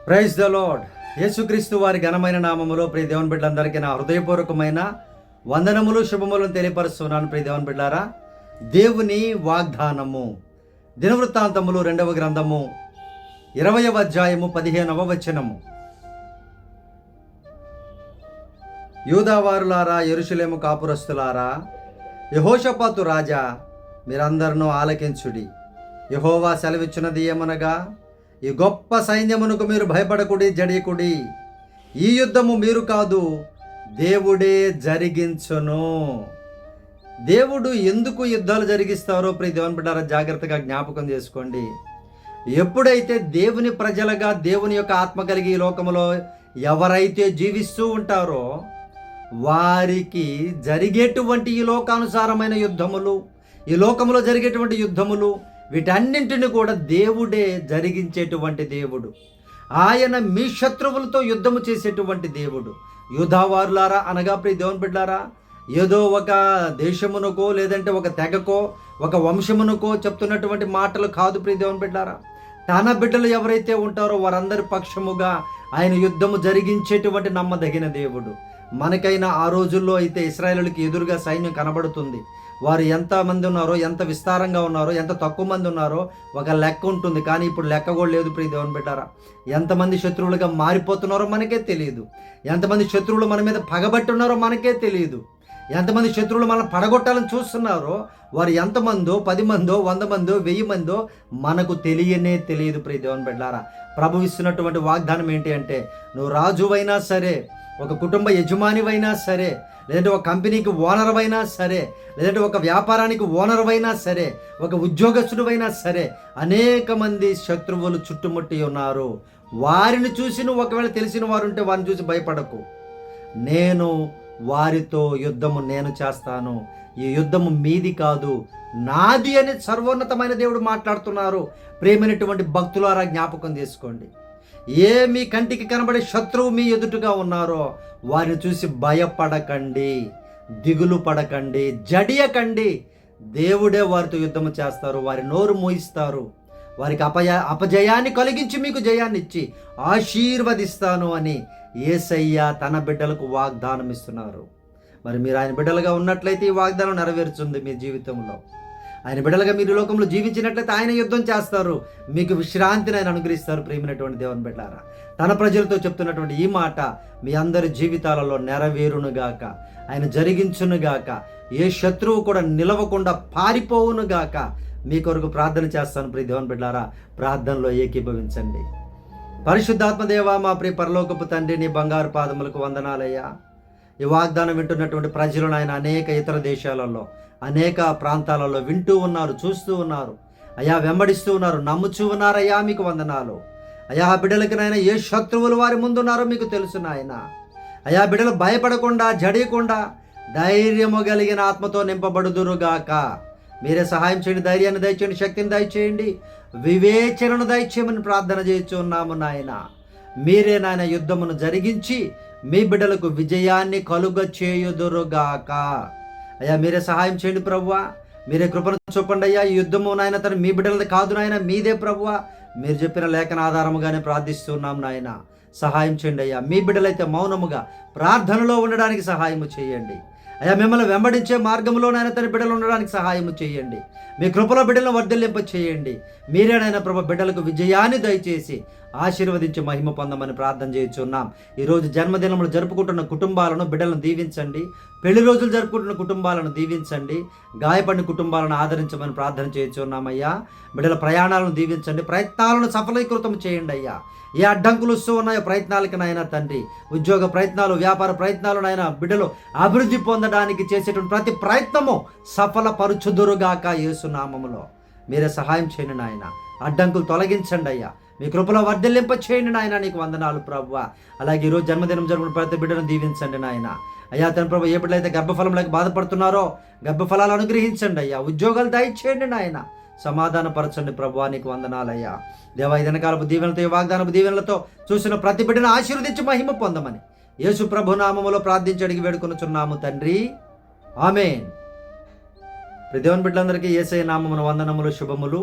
Praise the lord. యేసుక్రీస్తు వారి ఘనమైన నామములో ప్రియ దేవుని బిడ్డలందరికీ నా హృదయపూర్వకమైన వందనములు శుభములను తెలియపరుస్తున్నాను. ప్రియ దేవుని బిడ్డారా, దేవుని వాగ్దానము దినవృత్తాంతములు 2వ గ్రంథము 20వ అధ్యాయము 15వ వచనము. యూదావారులారా, యెరూషలేము కాపురస్తులారా, యెహోషాపాతు రాజా, మీరందరూ ఆలకించుడి. యెహోవా సెలవిచ్చినది ఏమనగా, ఈ గొప్ప సైన్యమునకు మీరు భయపడకుడి, జడియకుడి. ఈ యుద్ధము మీరు కాదు, దేవుడే జరిగించును. దేవుడు ఎందుకు యుద్ధాలు జరిగిస్తారో ప్రియ దేవుని బిడ్డారా జాగ్రత్తగా జ్ఞాపకం చేసుకోండి. ఎప్పుడైతే దేవుని ప్రజలుగా దేవుని యొక్క ఆత్మ కలిగి ఈ లోకములో ఎవరైతే జీవిస్తూ ఉంటారో వారికి జరిగేటువంటి ఈ లోకానుసారమైన యుద్ధములు, ఈ లోకములో జరిగేటువంటి యుద్ధములు, వీటన్నింటిని కూడా దేవుడే జరిగించేటువంటి దేవుడు. ఆయన మీ శత్రువులతో యుద్ధము చేసేటువంటి దేవుడు. యూదావారులారా అనగా ప్రియ దేవుని బిడ్డారా, ఏదో ఒక దేశమునకో లేదంటే ఒక తెగకో ఒక వంశమునకో చెప్తున్నటువంటి మాటలు కాదు ప్రియ దేవుని బిడ్డారా. తన బిడ్డలు ఎవరైతే ఉంటారో వారందరి పక్షముగా ఆయన యుద్ధము జరిగించేటువంటి నమ్మదగిన దేవుడు. మనకైనా ఆ రోజుల్లో అయితే ఇశ్రాయేలుకి ఎదురుగా సైన్యం కనబడుతుంది. వారు ఎంతమంది ఉన్నారో, ఎంత విస్తారంగా ఉన్నారో, ఎంత తక్కువ మంది ఉన్నారో ఒక లెక్క ఉంటుంది. కానీ ఇప్పుడు లెక్క కూడా లేదు ప్రియ దేవుని బిడ్డారా. ఎంతమంది శత్రువులుగా మారిపోతున్నారో మనకే తెలియదు. ఎంతమంది శత్రువులు మన మీద పగబట్టి ఉన్నారో మనకే తెలియదు. ఎంతమంది శత్రువులు మనం పడగొట్టాలని చూస్తున్నారో వారు ఎంతమందో, 10 మందో, 100 మందో, 1000 మందో మనకు తెలియదు ప్రియ దేవుని బిడ్డారా. ప్రభువు ఇస్తున్నటువంటి వాగ్దానం ఏంటి అంటే, నువ్వు రాజువైనా సరే, ఒక కుటుంబ యజమానివైనా సరే, లేదంటే ఒక కంపెనీకి ఓనర్వైనా సరే, లేదంటే ఒక వ్యాపారానికి ఓనర్వైనా సరే, ఒక ఉద్యోగస్తుడివైనా సరే, అనేక మంది శత్రువులు చుట్టుముట్టి ఉన్నారు. వారిని చూసి నువ్వు ఒకవేళ తెలిసిన వారు ఉంటే వారిని చూసి భయపడకు. నేను వారితో యుద్ధము నేను చేస్తాను. ఈ యుద్ధము మీది కాదు, నాది అని సర్వోన్నతమైన దేవుడు మాట్లాడుతున్నారు. ప్రేమైనటువంటి భక్తులారా జ్ఞాపకం చేసుకోండి. మీ కంటికి కనబడే శత్రువు మీ ఎదుటగా ఉన్నారో వారిని చూసి భయపడకండి, దిగులు పడకండి, జడియకండి. దేవుడే వారితో యుద్ధము చేస్తారు, వారి నోరు మోయిస్తారు, వారికి అపజయాన్ని కలిగించి మీకు జయాన్ని ఇచ్చి ఆశీర్వదిస్తాను అని యేసయ్య తన బిడ్డలకు వాగ్దానం ఇస్తున్నారు. మరి మీరు ఆయన బిడ్డలుగా ఉన్నట్లయితే ఈ వాగ్దానం నెరవేరుతుంది మీ జీవితంలో. ఆయన బిడ్డలుగా మీరు లోకంలో జీవించినట్లయితే ఆయన యుద్ధం చేస్తారు, మీకు విశ్రాంతిని ఆయన అనుగ్రహిస్తారు. ప్రేమైనటువంటి దేవుని బిడ్డలారా, తన ప్రజలతో చెప్తున్నటువంటి ఈ మాట మీ అందరి జీవితాలలో నెరవేరునుగాక, ఆయన జరిగించునుగాక. ఏ శత్రువు కూడా నిలవకుండా పారిపోవునుగాక. మీ కొరకు ప్రార్థన చేస్తాను ప్రియ దేవుని బిడ్డలారా. ప్రార్థనలో ఏకీభవించండి. పరిశుద్ధాత్మ దేవా, మా ప్రియ పరలోకపు తండ్రి, నీ బంగారు పాదములకు వందనాలయ్యా. ఈ వాగ్దానం వింటున్నటువంటి ప్రజలను ఆయన అనేక ఇతర దేశాలలో, అనేక ప్రాంతాలలో వింటూ ఉన్నారు, చూస్తూ ఉన్నారు అయ్యా, వెంబడిస్తూ ఉన్నారు, నమ్ముచూ ఉన్నారు అయ్యా. మీకు వందనాలు అయ్యా. బిడ్డలకి నాయన ఏ శత్రువులు వారి ముందున్నారో మీకు తెలుసు నాయన అయ్యా. బిడ్డలు భయపడకుండా, జడియకుండా ధైర్యము కలిగిన ఆత్మతో నింపబడుదురుగాక. మీరే సహాయం చేయండి, ధైర్యాన్ని దయచేయండి, శక్తిని దయచేయండి, వివేచనను దయచేయమని ప్రార్థన చేస్తూ ఉన్నాము నాయన. మీరే నాయన యుద్ధమును జరిగించి మీ బిడ్డలకు విజయాన్ని కలుగ చేయుదురుగాక. అయ్యా మీరే సహాయం చేయండి ప్రభువా. మీరే కృపను చూపండి అయ్యా. ఈ యుద్ధము నాయన తను మీ బిడ్డలది కాదు నాయన, మీదే ప్రభువా. మీరు చెప్పిన లేఖన ఆధారముగానే ప్రార్థిస్తున్నాం నాయన. సహాయం చేయండి అయ్యా. మీ బిడ్డలైతే మౌనముగా ప్రార్థనలో ఉండడానికి సహాయము చేయండి అయ్యా. మిమ్మల్ని వెంబడించే మార్గంలో నాయన తన బిడ్డలు ఉండడానికి సహాయము చేయండి. మీ కృపలో బిడ్డలను వర్ధిల్లింప చేయండి. మీరేనైనా ప్రభు బిడ్డలకు విజయాన్ని దయచేసి ఆశీర్వదించి మహిమ పొందమని ప్రార్థన చేస్తున్నాం. ఈరోజు జన్మదినములు జరుపుకుంటున్న కుటుంబాలను, బిడ్డలను దీవించండి. పెళ్లి రోజులు జరుపుకుంటున్న కుటుంబాలను దీవించండి. గాయపడిన కుటుంబాలను ఆదరించమని ప్రార్థన చేస్తున్నామయ్యా. బిడ్డల ప్రయాణాలను దీవించండి, ప్రయత్నాలను సఫలీకృతం చేయండి అయ్యా. ఏ అడ్డంకులు వస్తూ ఉన్నాయో ప్రయత్నాలకి నాయన తండ్రి, ఉద్యోగ ప్రయత్నాలు, వ్యాపార ప్రయత్నాలు నాయన బిడ్డలు అభివృద్ధి పొందడానికి చేసేటువంటి ప్రతి ప్రయత్నము సఫలపరుచుదురుగాక యేసునామములో. మీరే సహాయం చేయండి నాయన. అడ్డంకులు తొలగించండి అయ్యా. మీ కృపలో వర్ధిల్లింప చేయండి నాయన. నీకు వందనాలు ప్రభువా. అలాగే ఈరోజు జన్మదినం జరుగుతున్న ప్రతి బిడ్డను దీవించండి నాయన. అయ్యా తన ప్రభు ఏ బిడ్డలైతే గర్భఫలం లేక బాధపడుతున్నారో గర్భఫలాలు అనుగ్రహించండి అయ్యా. ఉద్యోగాలు దయచేయండి నాయన. సమాధానపరచండి ప్రభువా. నీకు వందనాలయ్యా. దేవా, ఈ దినకాలపు దీవెనలతో, ఈ వాగ్దానపు దీవెనలతో చూసిన ప్రతి బిడ్డను ఆశీర్వదించి మహిమ పొందమని యేసు ప్రభు నామములో ప్రార్థించి అడిగి వేడుకొనుచున్నాము తండ్రి, ఆమేన్. దేవుని బిడ్డలందరికీ యేసయ్య నామమున వందనములు, శుభములు.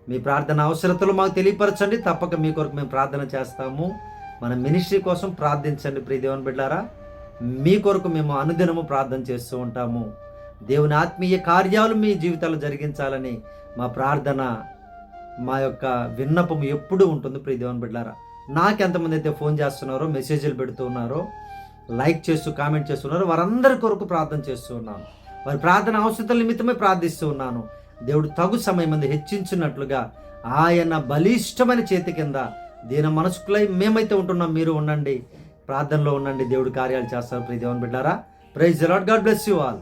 మీ ప్రార్థన అవసరతలు మాకు తెలియపరచండి. తప్పక మీ కొరకు మేము ప్రార్థన చేస్తాము. మన మినిస్ట్రీ కోసం ప్రార్థించండి ప్రియ దేవుని బిడ్డలారా. మీ కొరకు మేము అనుదినము ప్రార్థన చేస్తూ ఉంటాము. దేవుని ఆత్మీయ కార్యాలు మీ జీవితాల్లో జరిగించాలని మా ప్రార్థన, మా యొక్క విన్నపం ఎప్పుడూ ఉంటుంది ప్రియ దేవుని బిడ్డలారా. నాకెంతమంది అయితే ఫోన్ చేస్తున్నారో, మెసేజ్లు పెడుతూ ఉన్నారో, లైక్ చేస్తూ కామెంట్ చేస్తున్నారో, వారందరి కొరకు ప్రార్థన చేస్తూ ఉన్నాను. వారి ప్రార్థన అవసరతల నిమిత్తమే ప్రార్థిస్తూ ఉన్నాను. దేవుడు తగు సమయం మంది హెచ్చించినట్లుగా ఆయన బలిష్టమైన చేతి కింద దీన మనస్కులై మేమైతే ఉంటున్నాం, మీరు ఉండండి, ప్రార్థనలో ఉండండి. దేవుడు కార్యాలు చేస్తారు ప్రియ దేవుని బిడ్డలారా. Praise the Lord. God bless you all.